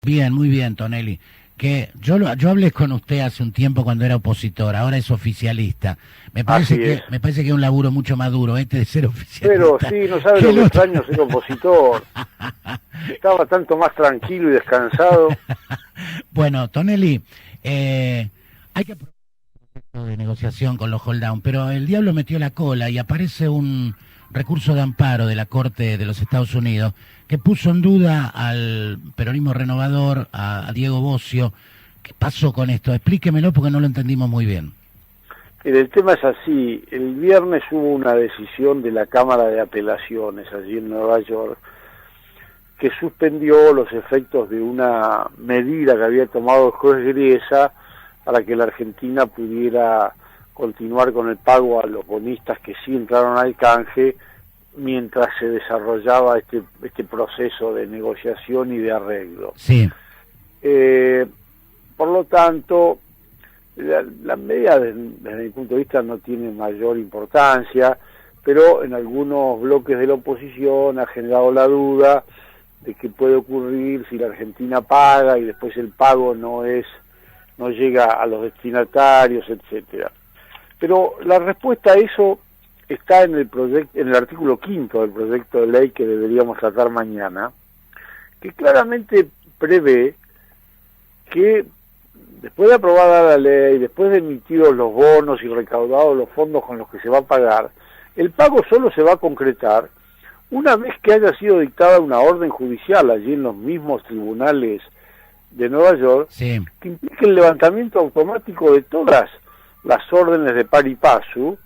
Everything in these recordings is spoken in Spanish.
Bien, muy bien, Tonelli. Que yo hablé con usted hace un tiempo cuando era opositor, ahora es oficialista. Así es. Me parece que es un laburo mucho más duro este de ser Pero oficialista. sí, no sabe que lo el que otro. extraño ser opositor. Estaba tanto más tranquilo y descansado. Bueno, Tonelli, hay que aprobar el proceso de negociación con los hold down, pero el diablo metió la cola y aparece un recurso de amparo de la Corte de los Estados Unidos que puso en duda al peronismo renovador, a Diego Bocio. ¿Qué pasó con esto? Explíquemelo porque no lo entendimos muy bien. El tema es así. El viernes hubo una decisión de la Cámara de Apelaciones allí en Nueva York que suspendió los efectos de una medida que había tomado el juez Griesa para que la Argentina pudiera continuar con el pago a los bonistas que sí entraron al canje mientras se desarrollaba este proceso de negociación y de arreglo. Sí. Por lo tanto, la medida desde mi punto de vista no tiene mayor importancia, pero en algunos bloques de la oposición ha generado la duda de qué puede ocurrir si la Argentina paga y después el pago no llega a los destinatarios, etcétera. Pero la respuesta a eso está en el artículo 5 del proyecto de ley que deberíamos tratar mañana, que claramente prevé que después de aprobada la ley, después de emitidos los bonos y recaudados los fondos con los que se va a pagar, el pago solo se va a concretar una vez que haya sido dictada una orden judicial allí en los mismos tribunales de Nueva York, Sí. que implique el levantamiento automático de todas las órdenes de pari passu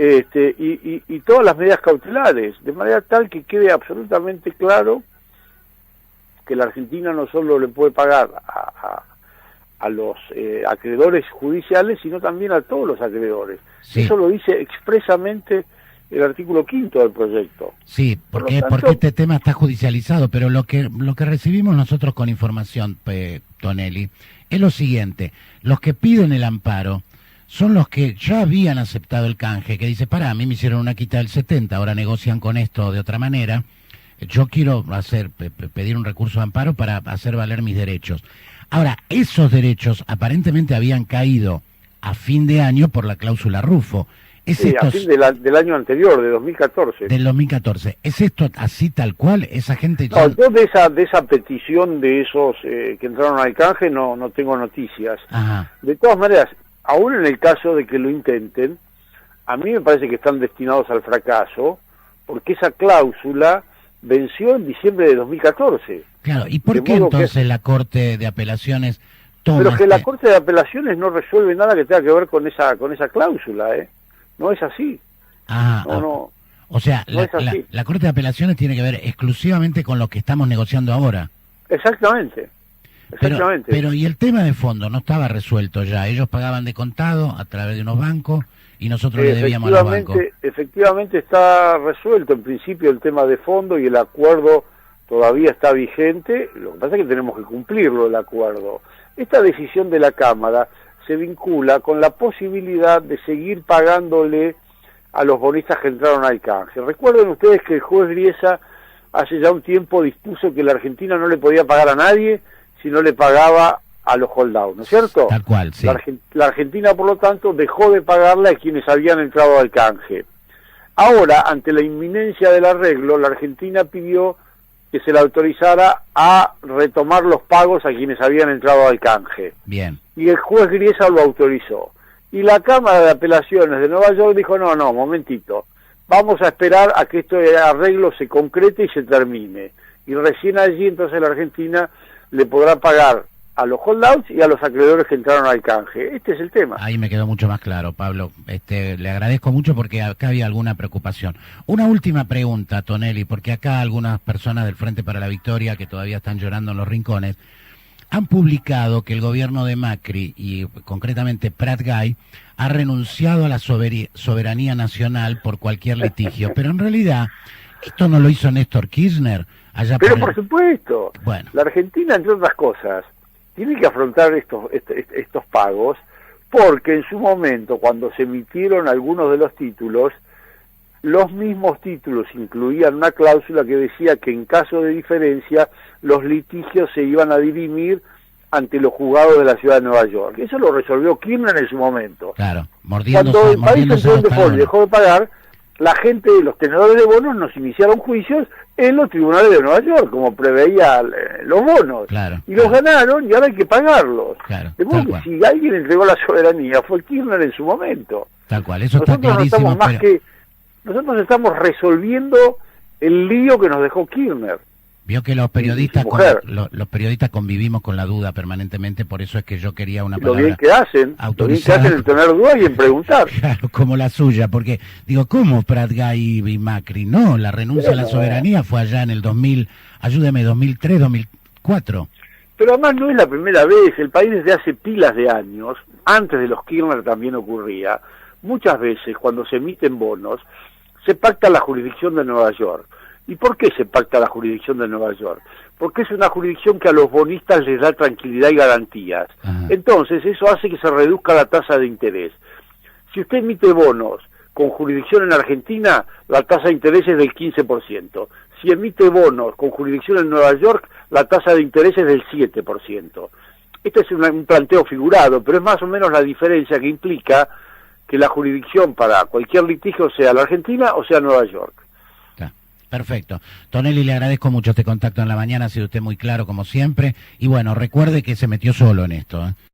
y todas las medidas cautelares, de manera tal que quede absolutamente claro que la Argentina no solo le puede pagar a los acreedores judiciales, sino también a todos los acreedores. Sí. Eso lo dice expresamente el artículo 5 del proyecto. Sí, porque este tema está judicializado, pero lo que recibimos nosotros con información, Tonelli, es lo siguiente: los que piden el amparo son los que ya habían aceptado el canje, que dice, a mí me hicieron una quita del 70, ahora negocian con esto de otra manera, yo quiero pedir un recurso de amparo para hacer valer mis derechos. Ahora, esos derechos aparentemente habían caído a fin de año por la cláusula Rufo. Sí, a fin del año anterior, de 2014. Del 2014. ¿Es esto así tal cual? ¿Esa gente No, yo de esa petición de esos que entraron al canje no tengo noticias. Ajá. De todas maneras, aún en el caso de que lo intenten, a mí me parece que están destinados al fracaso, porque esa cláusula venció en diciembre de 2014. Claro, ¿y por qué entonces la Corte de Apelaciones toma Pero que la Corte de Apelaciones no resuelve nada que tenga que ver con esa cláusula, ¿eh? No es así. Ajá. No. O sea, no es así. la Corte de Apelaciones tiene que ver exclusivamente con lo que estamos negociando ahora. Exactamente. Pero y el tema de fondo no estaba resuelto ya. Ellos pagaban de contado a través de unos bancos y nosotros le debíamos a los bancos. Efectivamente está resuelto en principio el tema de fondo y el acuerdo todavía está vigente. Lo que pasa es que tenemos que cumplirlo, el acuerdo. Esta decisión de la Cámara se vincula con la posibilidad de seguir pagándole a los bonistas que entraron al canje. Recuerden ustedes que el juez Griesa hace ya un tiempo dispuso que la Argentina no le podía pagar a nadie si no le pagaba a los hold down, ¿no es cierto? Tal cual, sí. La Argentina, por lo tanto, dejó de pagarle a quienes habían entrado al canje. Ahora, ante la inminencia del arreglo, la Argentina pidió que se le autorizara a retomar los pagos a quienes habían entrado al canje. Bien. Y el juez Griesa lo autorizó. Y la Cámara de Apelaciones de Nueva York dijo, no, momentito, vamos a esperar a que este arreglo se concrete y se termine. Y recién allí entonces la Argentina le podrá pagar a los holdouts y a los acreedores que entraron al canje. Este es el tema. Ahí me quedó mucho más claro, Pablo. Le agradezco mucho porque acá había alguna preocupación. Una última pregunta, Tonelli, porque acá algunas personas del Frente para la Victoria, que todavía están llorando en los rincones, han publicado que el gobierno de Macri, y concretamente Prat Gay, ha renunciado a la soberanía nacional por cualquier litigio. Pero en realidad, esto no lo hizo Néstor Kirchner. Pero por supuesto, bueno. La Argentina, entre otras cosas, tiene que afrontar estos pagos porque en su momento, cuando se emitieron algunos de los títulos, los mismos títulos incluían una cláusula que decía que en caso de diferencia los litigios se iban a dirimir ante los juzgados de la ciudad de Nueva York. Eso lo resolvió Kirchner en su momento. Claro, Cuando el país entró en default y dejó de pagar, la gente, los tenedores de bonos, nos iniciaron juicios en los tribunales de Nueva York, como preveía los bonos. Claro, y los ganaron y ahora hay que pagarlos. Claro, de modo que si alguien entregó la soberanía fue Kirchner en su momento. Tal cual, eso está clarísimo. Nosotros estamos resolviendo el lío que nos dejó Kirchner. Vio que los periodistas los periodistas convivimos con la duda permanentemente, por eso es que yo quería una palabra lo bien que hacen en tener dudas y en preguntar. Claro, como la suya, porque digo, ¿cómo Pratgay y Macri? No, la renuncia a la soberanía fue allá en el 2000, ayúdeme, 2003, 2004. Pero además no es la primera vez, el país desde hace pilas de años, antes de los Kirchner también ocurría, muchas veces cuando se emiten bonos, se pacta la jurisdicción de Nueva York. ¿Y por qué se pacta la jurisdicción de Nueva York? Porque es una jurisdicción que a los bonistas les da tranquilidad y garantías. Ajá. Entonces eso hace que se reduzca la tasa de interés. Si usted emite bonos con jurisdicción en Argentina, la tasa de interés es del 15%. Si emite bonos con jurisdicción en Nueva York, la tasa de interés es del 7%. Este es un planteo figurado, pero es más o menos la diferencia que implica que la jurisdicción para cualquier litigio sea la Argentina o sea Nueva York. Perfecto. Tonelli, le agradezco mucho este contacto en la mañana, ha sido usted muy claro como siempre, y bueno, recuerde que se metió solo en esto, ¿eh?